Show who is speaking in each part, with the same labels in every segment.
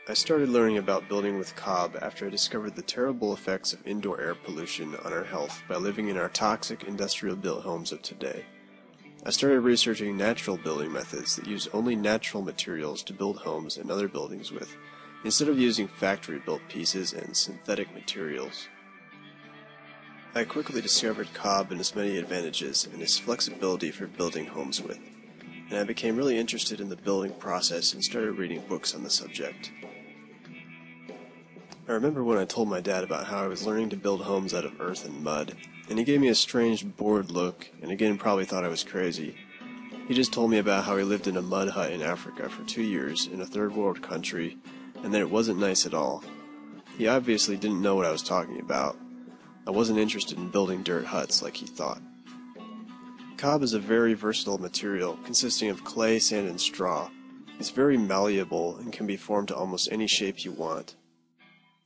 Speaker 1: I started learning about building with Cob after I discovered the terrible effects of indoor air pollution on our health by living in our toxic industrial-built homes of today. I started researching natural building methods that use only natural materials to build homes and other buildings with, instead of using factory-built pieces and synthetic materials. I quickly discovered Cob and its many advantages and its flexibility for building homes with, and I became really interested in the building process and started reading books on the subject. I remember when I told my dad about how I was learning to build homes out of earth and mud, and he gave me a strange, bored look, and again probably thought I was crazy. He just told me about how he lived in a mud hut in Africa for 2 years in a third world country, and that it wasn't nice at all. He obviously didn't know what I was talking about. I wasn't interested in building dirt huts like he thought. Cob is a very versatile material consisting of clay, sand, and straw. It's very malleable and can be formed to almost any shape you want.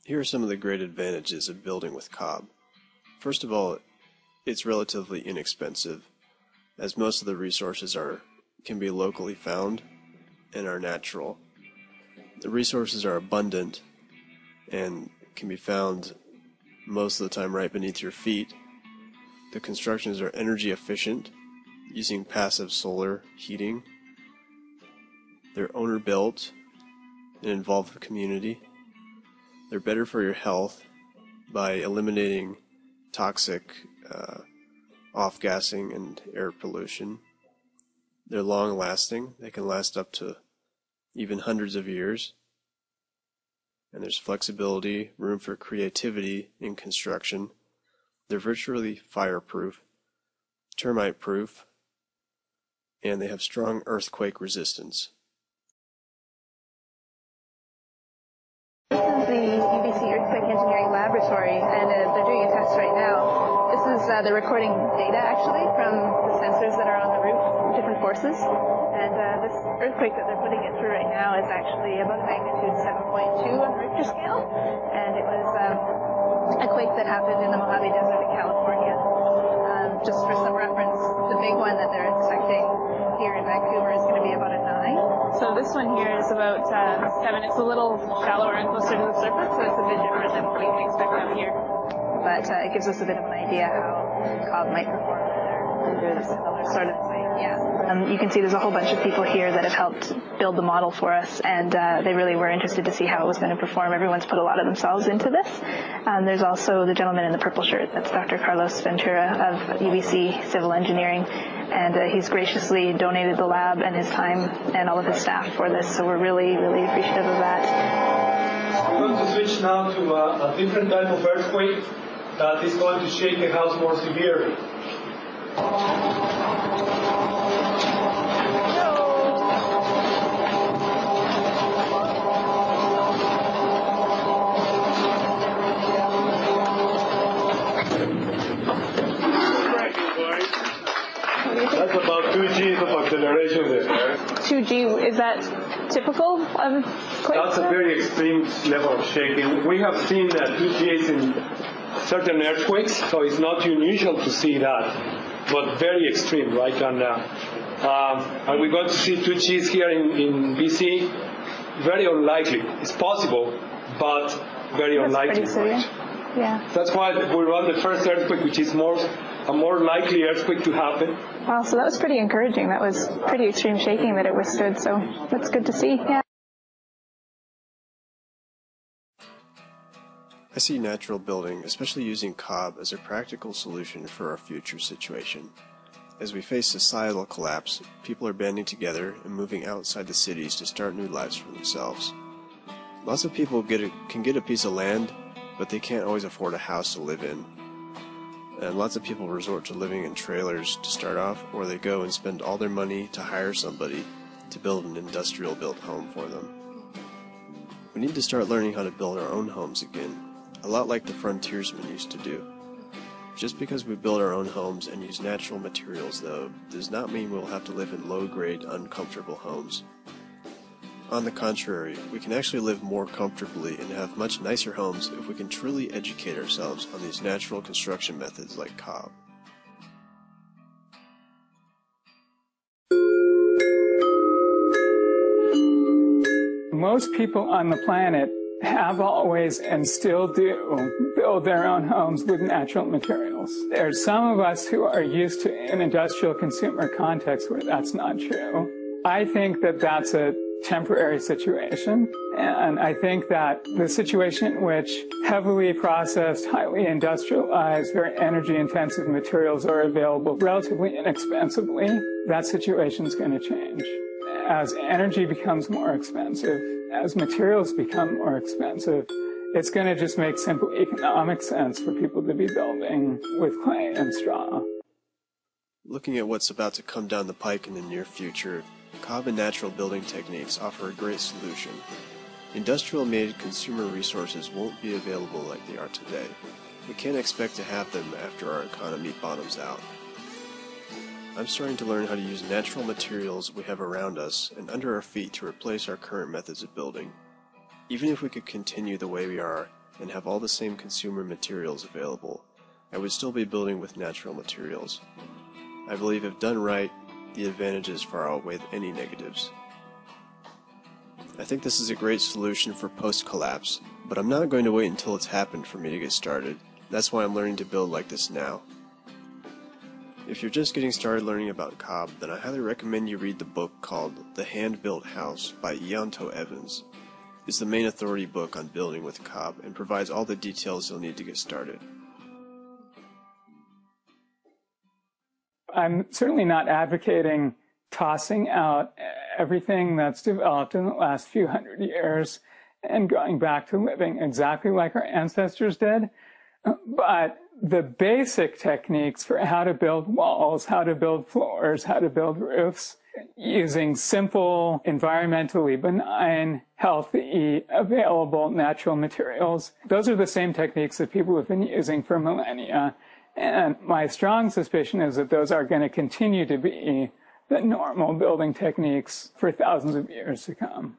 Speaker 1: Here are some of the great advantages of building with Cob. First of all, it's relatively inexpensive, as most of the resources can be locally found and are natural. The resources are abundant and can be found most of the time right beneath your feet. The constructions are energy efficient, using passive solar heating. They're owner built and involve the community. They're better for your health by eliminating toxic off-gassing and air pollution. They're long-lasting. They can last up to even hundreds of years. And there's flexibility, room for creativity in construction. They're virtually fireproof, termite-proof, and they have strong earthquake resistance.
Speaker 2: This is the UBC Earthquake Engineering Laboratory, and they're doing a test right now. This is they're recording data actually from the sensors that are on the roof, different forces. And this earthquake that they're putting it through right now is actually about magnitude 7.2 on the Richter scale, and it was a quake that happened in the Mojave Desert in California. Just for some reference, the big one that they're expecting here in Vancouver is going to be about a 9. So this one here is about 7. It's a little shallower and closer to the surface, so it's a bit different than what we can expect out here. But it gives us a bit of an idea how Cob might perform under the similar sort of thing. Yeah. You can see there's a whole bunch of people here that have helped build the model for us, and they really were interested to see how it was going to perform. Everyone's put a lot of themselves into this. There's also the gentleman in the purple shirt. That's Dr. Carlos Ventura of UBC Civil Engineering, and he's graciously donated the lab and his time and all of his staff for this, so we're really, really appreciative of that.
Speaker 3: We're going to switch now to a different type of earthquake that is going to shake the house more severely. That's about 2 Gs of acceleration there.
Speaker 2: 2 G, is that typical of quakes?
Speaker 3: That's a very extreme level of shaking. We have seen 2 Gs in certain earthquakes, so it's not unusual to see that, but very extreme, right? And are we going to see 2 Gs here in BC? Very unlikely. It's possible, but very unlikely.
Speaker 2: Pretty severe. Yeah.
Speaker 3: That's why we run the first earthquake, which is a more likely earthquake to happen.
Speaker 2: Wow, so that was pretty encouraging. That was pretty extreme shaking that it withstood, so that's good to see. Yeah.
Speaker 1: I see natural building, especially using Cob, as a practical solution for our future situation. As we face societal collapse, people are banding together and moving outside the cities to start new lives for themselves. Lots of people can get a piece of land, but they can't always afford a house to live in. And lots of people resort to living in trailers to start off, or they go and spend all their money to hire somebody to build an industrial-built home for them. We need to start learning how to build our own homes again, a lot like the frontiersmen used to do. Just because we build our own homes and use natural materials, though, does not mean we'll have to live in low-grade, uncomfortable homes. On the contrary, we can actually live more comfortably and have much nicer homes if we can truly educate ourselves on these natural construction methods like Cob.
Speaker 4: Most people on the planet have always and still do build their own homes with natural materials. There's some of us who are used to an industrial consumer context where that's not true. I think that that's a temporary situation, and I think that the situation in which heavily processed, highly industrialized, very energy-intensive materials are available relatively inexpensively, that situation is going to change. As energy becomes more expensive, as materials become more expensive, it's going to just make simple economic sense for people to be building with clay and straw.
Speaker 1: Looking at what's about to come down the pike in the near future, Cob and natural building techniques offer a great solution. Industrial-made consumer resources won't be available like they are today. We can't expect to have them after our economy bottoms out. I'm starting to learn how to use natural materials we have around us and under our feet to replace our current methods of building. Even if we could continue the way we are and have all the same consumer materials available, I would still be building with natural materials. I believe if done right, the advantages far outweigh any negatives. I think this is a great solution for post-collapse, but I'm not going to wait until it's happened for me to get started. That's why I'm learning to build like this now. If you're just getting started learning about Cob, then I highly recommend you read the book called The Hand-Built House by Ianto Evans. It's the main authority book on building with Cob and provides all the details you'll need to get started.
Speaker 4: I'm certainly not advocating tossing out everything that's developed in the last few hundred years and going back to living exactly like our ancestors did. But the basic techniques for how to build walls, how to build floors, how to build roofs, using simple, environmentally benign, healthy, available natural materials, those are the same techniques that people have been using for millennia. And my strong suspicion is that those are going to continue to be the normal building techniques for thousands of years to come.